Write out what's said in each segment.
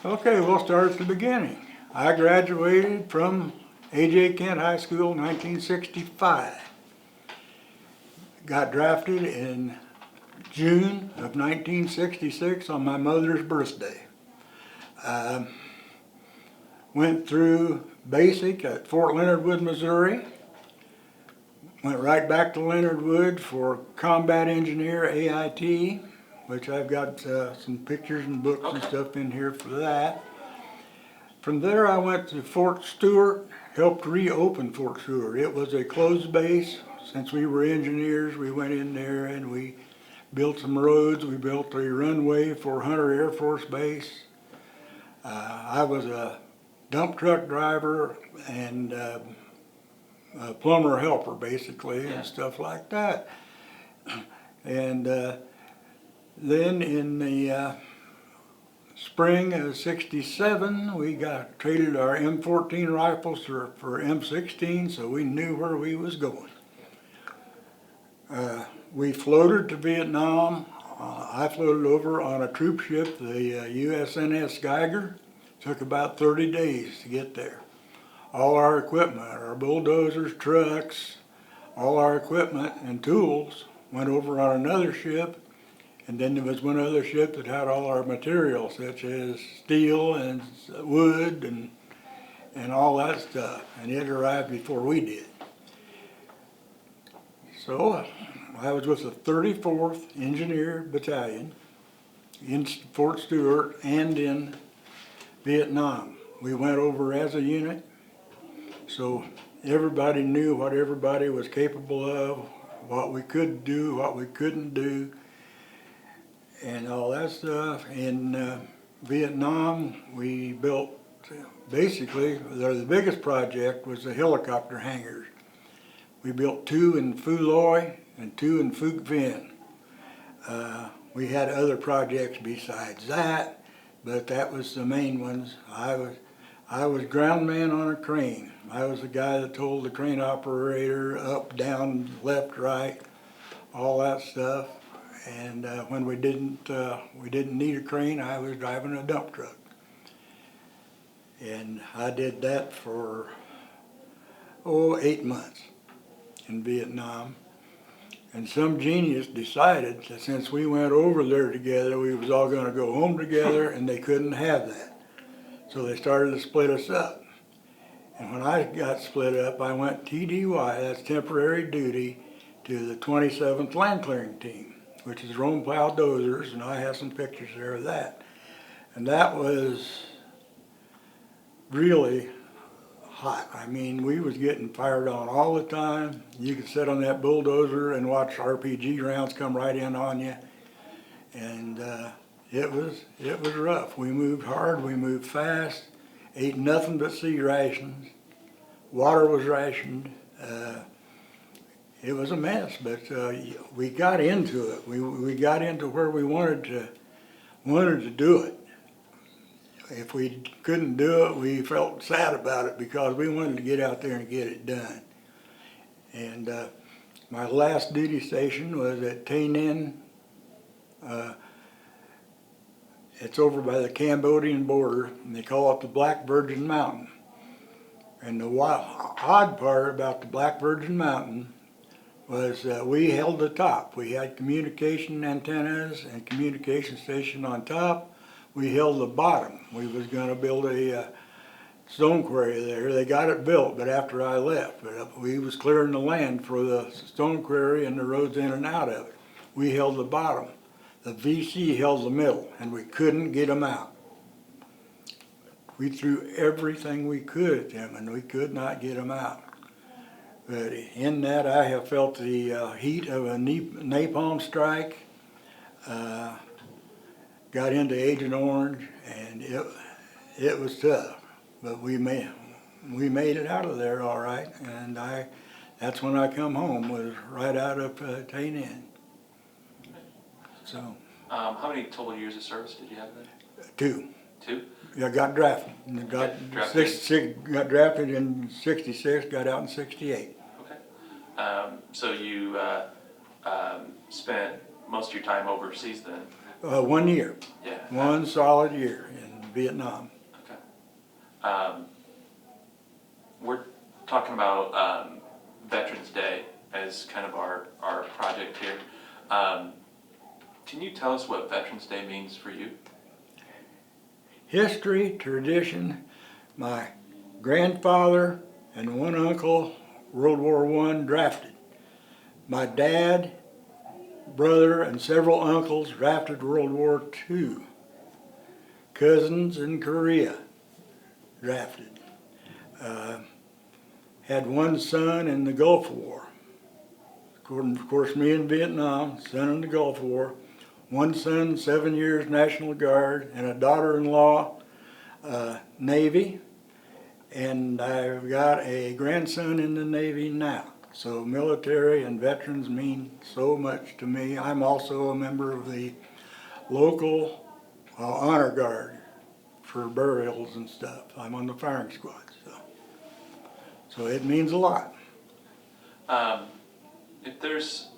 Okay, we'll start at the beginning. I graduated from A.J. Kent High School in 1965. Got drafted in June of 1966 on my mother's birthday. Went through basic at Fort Leonard Wood, Missouri. Went right back to Leonard Wood for combat engineer AIT, which I've got some pictures and books and stuff in here for that. From there I went to Fort Stewart, helped reopen Fort Stewart. It was a closed base. Since we were engineers, we went in there and we built some roads. We built a runway for Hunter Air Force Base. I was a dump truck driver and a plumber helper basically, and stuff like that. And then in the spring of '67, we got traded our M14 rifles for M16, so we knew where we was going. We floated to Vietnam. I floated over on a troop ship, the USNS Geiger. Took about 30 days to get there. All our equipment, our bulldozers, trucks, all our equipment and tools went over on another ship. And then there was one other ship that had all our materials, such as steel and wood and all that stuff. And it arrived before we did. So I was with the 34th Engineer Battalion in Fort Stewart and in Vietnam. We went over as a unit, so everybody knew what everybody was capable of, what we could do, what we couldn't do, and all that stuff. In Vietnam, we built, basically, the biggest project was the helicopter hangars. We built 2 in Phu Loy and 2 in Phuc Vinh. We had other projects besides that, but that was the main ones. I was ground man on a crane. I was the guy that told the crane operator up, down, left, right, all that stuff. And when we didn't need a crane, I was driving a dump truck. And I did that for 8 months in Vietnam. And some genius decided that since we went over there together, we was all going to go home together, and they couldn't have that. So they started to split us up. And when I got split up, I went TDY, that's temporary duty, to the 27th Land Clearing Team, which is Rome Plow Dozers, and I have some pictures there of that. And that was really hot. I mean, we was getting fired on all the time. You could sit on that bulldozer and watch RPG rounds come right in on you. And it was rough. We moved hard, we moved fast, ate nothing but sea rations. Water was rationed. It was a mess, but we got into it. We got into where we wanted to do it. If we couldn't do it, we felt sad about it because we wanted to get out there and get it done. And my last duty station was at Tay Ninh. It's over by the Cambodian border, and they call it the Black Virgin Mountain. And the odd part about the Black Virgin Mountain was we held the top. We had communication antennas and communication station on top. We held the bottom. We was going to build a stone quarry there. They got it built, but after I left. But we was clearing the land for the stone quarry and the roads in and out of it. We held the bottom. The VC held the middle, and we couldn't get them out. We threw everything we could at them, and we could not get them out. But in that, I have felt the heat of a napalm strike. Got into Agent Orange, and it was tough, but we made it out of there all right. And that's when I come home, was right out of Tay Ninh. So. How many total years of service did you have then? 2. 2? I got drafted. Got drafted in '66. Got out in '68. Okay. So you spent most of your time overseas then? 1 year. Yeah. One solid year. And Vietnam. Okay. We're talking about Veterans Day as kind of our project here. Can you tell us what Veterans Day means for you? History, tradition. My grandfather and one uncle, World War I, drafted. My dad, brother, and several uncles drafted World War II. Cousins in Korea drafted. Had one son in the Gulf War. Of course, me in Vietnam, son in the Gulf War. One son, 7 years National Guard, and a daughter-in-law, Navy. And I've got a grandson in the Navy now. So military and veterans mean so much to me. I'm also a member of the local honor guard for burials and stuff. I'm on the firing squad, so it means a lot. If there's,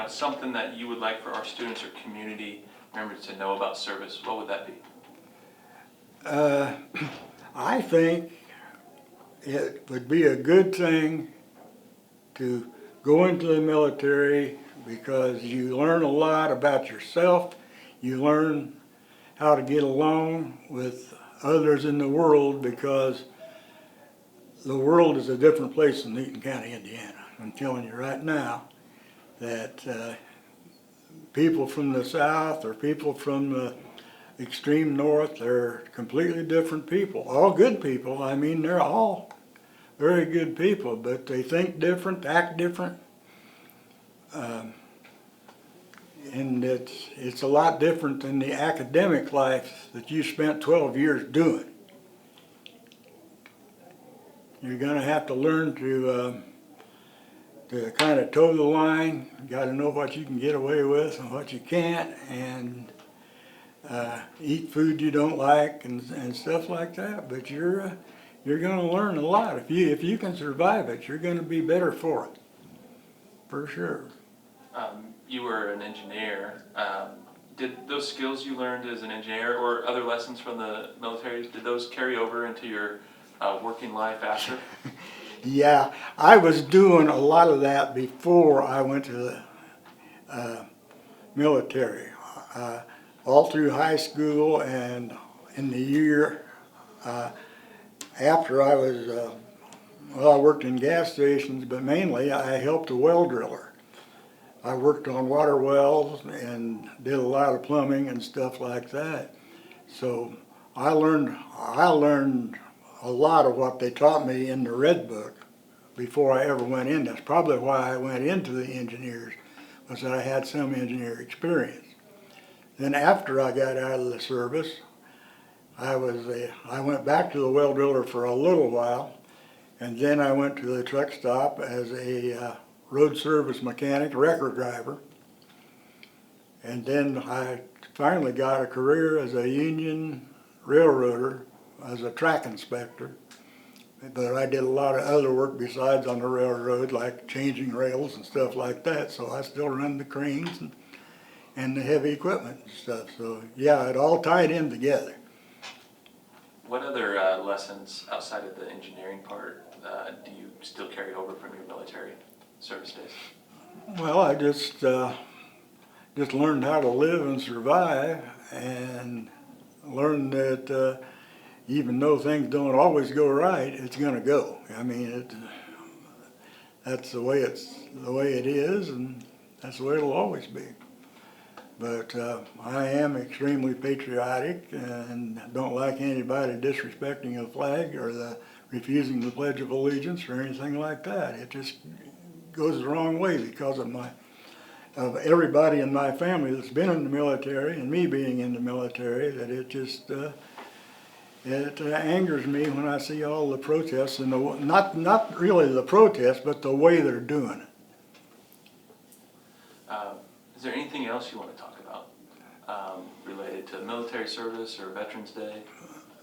something that you would like for our students or community members to know about service, what would that be? I think it would be a good thing to go into the military because you learn a lot about yourself. You learn how to get along with others in the world because the world is a different place than Newton County, Indiana. I'm telling you right now that people from the South or people from the extreme North, they're completely different people. All good people. I mean, they're all very good people, but they think different, act different. And it's a lot different than the academic life that you spent 12 years doing. You're going to have to learn to kind of toe the line. You got to know what you can get away with and what you can't, and eat food you don't like and stuff like that. But you're going to learn a lot. If you can survive it, you're going to be better for it, for sure. You were an engineer. Did those skills you learned as an engineer or other lessons from the military, did those carry over into your working life after? Yeah, I was doing a lot of that before I went to the military. All through high school and in the year after I was, I worked in gas stations, but mainly I helped a well driller. I worked on water wells and did a lot of plumbing and stuff like that. So I learned a lot of what they taught me in the Red Book before I ever went in. That's probably why I went into the engineers, was that I had some engineer experience. Then after I got out of the service, I went back to the well driller for a little while, and then I went to the truck stop as a road service mechanic, record driver. And then I finally got a career as a union railroader, as a track inspector. But I did a lot of other work besides on the railroad, like changing rails and stuff like that. So I still run the cranes and the heavy equipment and stuff. So yeah, it all tied in together. What other lessons outside of the engineering part do you still carry over from your military service days? Well, I just learned how to live and survive, and learned that even though things don't always go right, it's going to go. I mean, that's the way it is, and that's the way it'll always be. But I am extremely patriotic and don't like anybody disrespecting the flag or refusing the Pledge of Allegiance or anything like that. It just goes the wrong way because of everybody in my family that's been in the military and me being in the military, that it just it angers me when I see all the protests and not really the protests, but the way they're doing it. Is there anything else you want to talk about related to military service or Veterans Day?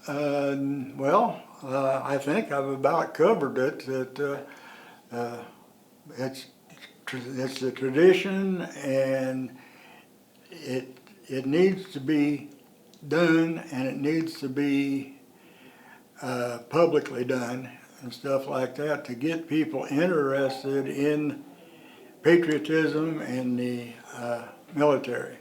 Well, I think I've about covered it. That it's the tradition, and it needs to be done, and it needs to be publicly done and stuff like that to get people interested in patriotism and the military.